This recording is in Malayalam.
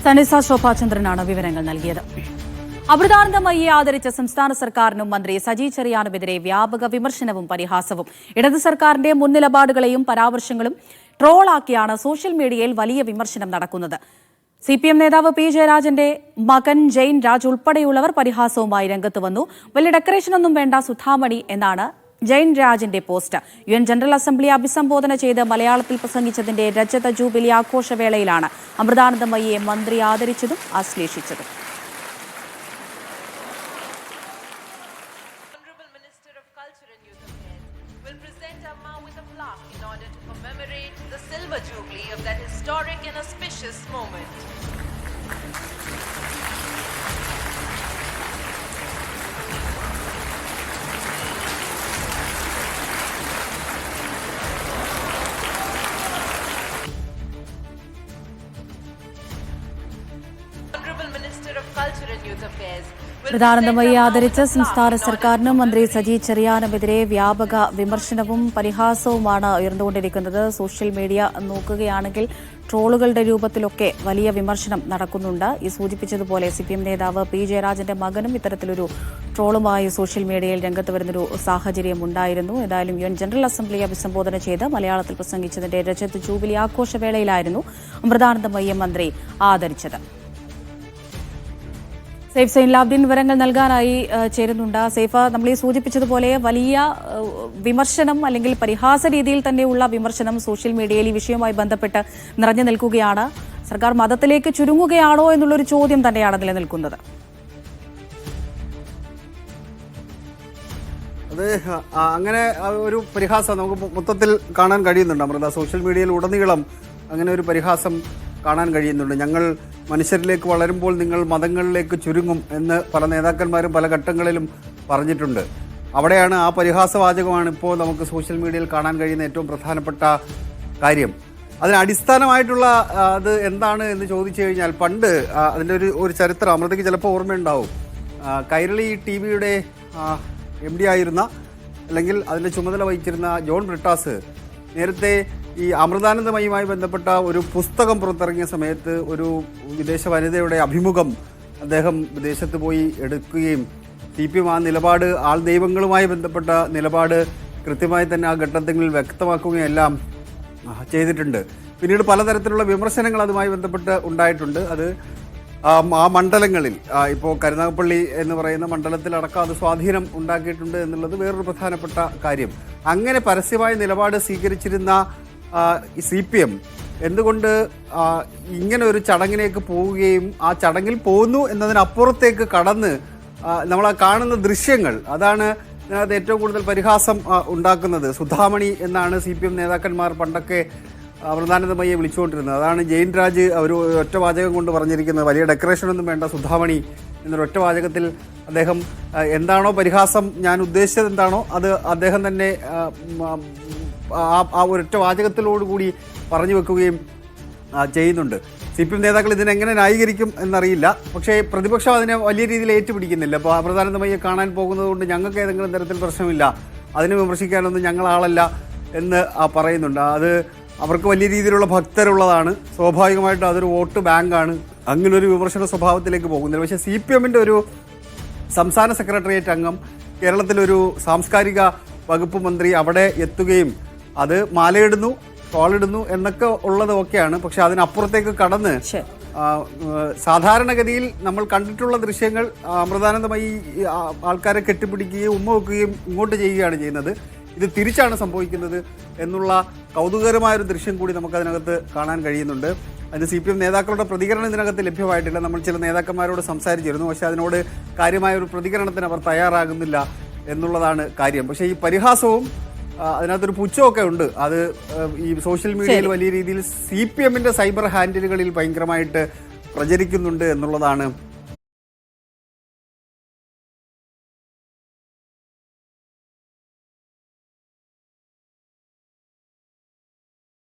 സനിസ ശോഭാചന്ദ്രനാണ് വിവരങ്ങൾ നൽകിയത്. അമൃതാനന്ദമയിയെ ആദരിച്ച സംസ്ഥാന സർക്കാരിനും മന്ത്രി സജി ചെറിയാനുമെതിരെ വ്യാപക വിമർശനവും പരിഹാസവും. ഇടത് സർക്കാരിന്റെ മുൻ നിലപാടുകളെയും പരാമർശങ്ങളും ട്രോളാക്കിയാണ് സോഷ്യൽ മീഡിയയിൽ വലിയ വിമർശനം നടക്കുന്നത്. CPM നേതാവ് P. ജയരാജന്റെ മകൻ ജെയിൻ രാജ് ഉൾപ്പെടെയുള്ളവർ പരിഹാസവുമായി രംഗത്ത് വന്നു. വലിയ ഡെക്കറേഷനൊന്നും വേണ്ട സുധാമണി എന്നാണ് ജെയിൻ രാജിന്റെ പോസ്റ്റ്. UN ജനറൽ അസംബ്ലി അഭിസംബോധന ചെയ്ത് മലയാളത്തിൽ പ്രസംഗിച്ചതിന്റെ രജത ജൂബിലി ആഘോഷവേളയിലാണ് അമൃതാനന്ദമയിയെ മന്ത്രി ആദരിച്ചതും ആശ്ലേഷിച്ചതും. അമൃതാനന്ദമയിയെ ആദരിച്ച സംസ്ഥാന സർക്കാരിനും മന്ത്രി സജി ചെറിയാനുമെതിരെ വ്യാപക വിമർശനവും പരിഹാസവുമാണ് ഉയർന്നുകൊണ്ടിരിക്കുന്നത്. സോഷ്യൽ മീഡിയ നോക്കുകയാണെങ്കിൽ ട്രോളുകളുടെ രൂപത്തിലൊക്കെ വലിയ വിമർശനം നടക്കുന്നുണ്ട്. ഈ സൂചിപ്പിച്ചതുപോലെ CPM നേതാവ് P. ജയരാജന്റെ മകനും ഇത്തരത്തിലൊരു ട്രോളുമായി സോഷ്യൽ മീഡിയയിൽ രംഗത്ത് വരുന്നൊരു സാഹചര്യം ഉണ്ടായിരുന്നു. ഏതായാലും UN ജനറൽ അസംബ്ലി അഭിസംബോധന ചെയ്ത് മലയാളത്തിൽ പ്രസംഗിച്ചതിന്റെ രജത ജൂബിലി ആഘോഷവേളയിലായിരുന്നു അമൃതാനന്ദമയിയെ മന്ത്രി ആദരിച്ചത്. സൈഫ് സൈൻലാബ്ദീൻ വിവരങ്ങൾ നൽകാനായി ചേരുന്നുണ്ട്. സൈഫ, നമ്മൾ ഈ സൂചിപ്പിച്ചതുപോലെ വലിയ വിമർശനം അല്ലെങ്കിൽ പരിഹാസ രീതിയിൽ തന്നെയുള്ള വിമർശനം സോഷ്യൽ മീഡിയയിൽ ഈ വിഷയവുമായി ബന്ധപ്പെട്ട് നിറഞ്ഞു നിൽക്കുകയാണ്. സർക്കാർ മതത്തിലേക്ക് ചുരുങ്ങുകയാണോ എന്നുള്ളൊരു ചോദ്യം തന്നെയാണ് നിലനിൽക്കുന്നത്. അത് അങ്ങനെ ഒരു പരിഹാസം നമുക്ക് മൊത്തത്തിൽ കാണാൻ കഴിയുന്നുണ്ട്. അമൃത, സോഷ്യൽ മീഡിയയിൽ ഉടനീളം അങ്ങനെ ഒരു പരിഹാസം കാണാൻ കഴിയുന്നുണ്ട്. ഞങ്ങൾ മനുഷ്യരിലേക്ക് വളരുമ്പോൾ നിങ്ങൾ മതങ്ങളിലേക്ക് ചുരുങ്ങും എന്ന് പല നേതാക്കന്മാരും പല ഘട്ടങ്ങളിലും പറഞ്ഞിട്ടുണ്ട്. അവിടെയാണ് ആ പരിഹാസവാചകമാണ് ഇപ്പോൾ നമുക്ക് സോഷ്യൽ മീഡിയയിൽ കാണാൻ കഴിയുന്ന ഏറ്റവും പ്രധാനപ്പെട്ട കാര്യം. അതിന് അടിസ്ഥാനമായിട്ടുള്ള അത് എന്താണ് എന്ന് ചോദിച്ചു കഴിഞ്ഞാൽ, പണ്ട് അതിൻ്റെ ഒരു ചരിത്രം അമൃതയ്ക്ക് ചിലപ്പോൾ ഓർമ്മയുണ്ടാവും. കൈരളി TV-യുടെ MD ആയിരുന്ന അല്ലെങ്കിൽ അതിൻ്റെ ചുമതല വഹിച്ചിരുന്ന ജോൺ ബ്രിട്ടാസ് നേരത്തെ ഈ അമൃതാനന്ദമയുമായി ബന്ധപ്പെട്ട ഒരു പുസ്തകം പുറത്തിറങ്ങിയ സമയത്ത് ഒരു വിദേശ വനിതയുടെ അഭിമുഖം അദ്ദേഹം വിദേശത്ത് പോയി എടുക്കുകയും CPM ആ നിലപാട് ആൾ ദൈവങ്ങളുമായി ബന്ധപ്പെട്ട നിലപാട് കൃത്യമായി തന്നെ ആ ഘട്ടത്തിൽ വ്യക്തമാക്കുകയും എല്ലാം ചെയ്തിട്ടുണ്ട്. പിന്നീട് പലതരത്തിലുള്ള വിമർശനങ്ങൾ അതുമായി ബന്ധപ്പെട്ട് ഉണ്ടായിട്ടുണ്ട്. അത് ആ മണ്ഡലങ്ങളിൽ ഇപ്പോൾ കരുനാഗപ്പള്ളി എന്ന് പറയുന്ന മണ്ഡലത്തിലടക്കം അത് സ്വാധീനം ഉണ്ടാക്കിയിട്ടുണ്ട് എന്നുള്ളത് വേറൊരു പ്രധാനപ്പെട്ട കാര്യം. അങ്ങനെ പരസ്യമായ നിലപാട് സ്വീകരിച്ചിരുന്ന CPM എന്തുകൊണ്ട് ഇങ്ങനെ ഒരു ചടങ്ങിലേക്ക് പോവുകയും ആ ചടങ്ങിൽ പോകുന്നു എന്നതിനപ്പുറത്തേക്ക് കടന്ന് നമ്മൾ കാണുന്ന ദൃശ്യങ്ങൾ, അതാണ് അതിനകത്ത് ഏറ്റവും കൂടുതൽ പരിഹാസം ഉണ്ടാക്കുന്നത്. സുധാമണി എന്നാണ് CPM നേതാക്കന്മാർ പണ്ടൊക്കെ അമൃതാനന്ദമയിയെ വിളിച്ചുകൊണ്ടിരുന്നത്. അതാണ് ജെയിൻ രാജ് ഒരു ഒറ്റ വാചകം കൊണ്ട് പറഞ്ഞിരിക്കുന്നത്. വലിയ ഡെക്കറേഷനൊന്നും വേണ്ട സുധാമണി എന്നൊരു ഒറ്റ വാചകത്തിൽ അദ്ദേഹം എന്താണോ പരിഹാസം, ഞാൻ ഉദ്ദേശിച്ചത് എന്താണോ അത് അദ്ദേഹം തന്നെ ആ ഒരൊറ്റ വാചകത്തിലോടുകൂടി പറഞ്ഞു വെക്കുകയും ചെയ്യുന്നുണ്ട്. CPM നേതാക്കൾ ഇതിനെങ്ങനെ ന്യായീകരിക്കും എന്നറിയില്ല. പക്ഷേ പ്രതിപക്ഷം അതിനെ വലിയ രീതിയിൽ ഏറ്റുപിടിക്കുന്നില്ല. അപ്പോൾ അമൃതാനന്ദമയിയെ കാണാൻ പോകുന്നത് കൊണ്ട് ഞങ്ങൾക്ക് ഏതെങ്കിലും തരത്തിൽ പ്രശ്നമില്ല, അതിനെ വിമർശിക്കാനൊന്നും ഞങ്ങളാളല്ല എന്ന് പറയുന്നുണ്ട്. അത് അവർക്ക് വലിയ രീതിയിലുള്ള ഭക്തരുള്ളതാണ്. സ്വാഭാവികമായിട്ടും അതൊരു വോട്ട് ബാങ്കാണ്. അങ്ങനൊരു വിമർശന സ്വഭാവത്തിലേക്ക് പോകുന്നില്ല. പക്ഷേ CPM-ന്റെ ഒരു സംസ്ഥാന സെക്രട്ടേറിയറ്റ് അംഗം, കേരളത്തിലൊരു സാംസ്കാരിക വകുപ്പ് മന്ത്രി അവിടെ എത്തുകയും അത് മാലയിടുന്നു, ഷോളിടുന്നു എന്നൊക്കെ ഉള്ളതൊക്കെയാണ്. പക്ഷെ അതിനപ്പുറത്തേക്ക് കടന്ന് സാധാരണഗതിയിൽ നമ്മൾ കണ്ടിട്ടുള്ള ദൃശ്യങ്ങൾ അമൃതാനന്ദമയി ആൾക്കാരെ കെട്ടിപ്പിടിക്കുകയും ഉമ്മ വെക്കുകയും ഇങ്ങോട്ട് ചെയ്യുകയാണ് ചെയ്യുന്നത്. ഇത് തിരിച്ചാണ് സംഭവിക്കുന്നത് എന്നുള്ള കൗതുകകരമായൊരു ദൃശ്യം കൂടി നമുക്കതിനകത്ത് കാണാൻ കഴിയുന്നുണ്ട്. അതിന് CPM നേതാക്കളുടെ പ്രതികരണം ഇതിനകത്ത് ലഭ്യമായിട്ടില്ല. നമ്മൾ ചില നേതാക്കന്മാരോട് സംസാരിച്ചിരുന്നു, പക്ഷേ അതിനോട് കാര്യമായൊരു പ്രതികരണത്തിന് അവർ തയ്യാറാകുന്നില്ല എന്നുള്ളതാണ് കാര്യം. പക്ഷേ ഈ പരിഹാസവും അതിനകത്തൊരു പുച്ഛമൊക്കെ ഉണ്ട്. അത് ഈ സോഷ്യൽ മീഡിയയിൽ വലിയ രീതിയിൽ CPM-ന്റെ സൈബർ ഹാൻഡിലുകളിൽ ഭയങ്കരമായിട്ട് പ്രചരിക്കുന്നുണ്ട് എന്നുള്ളതാണ്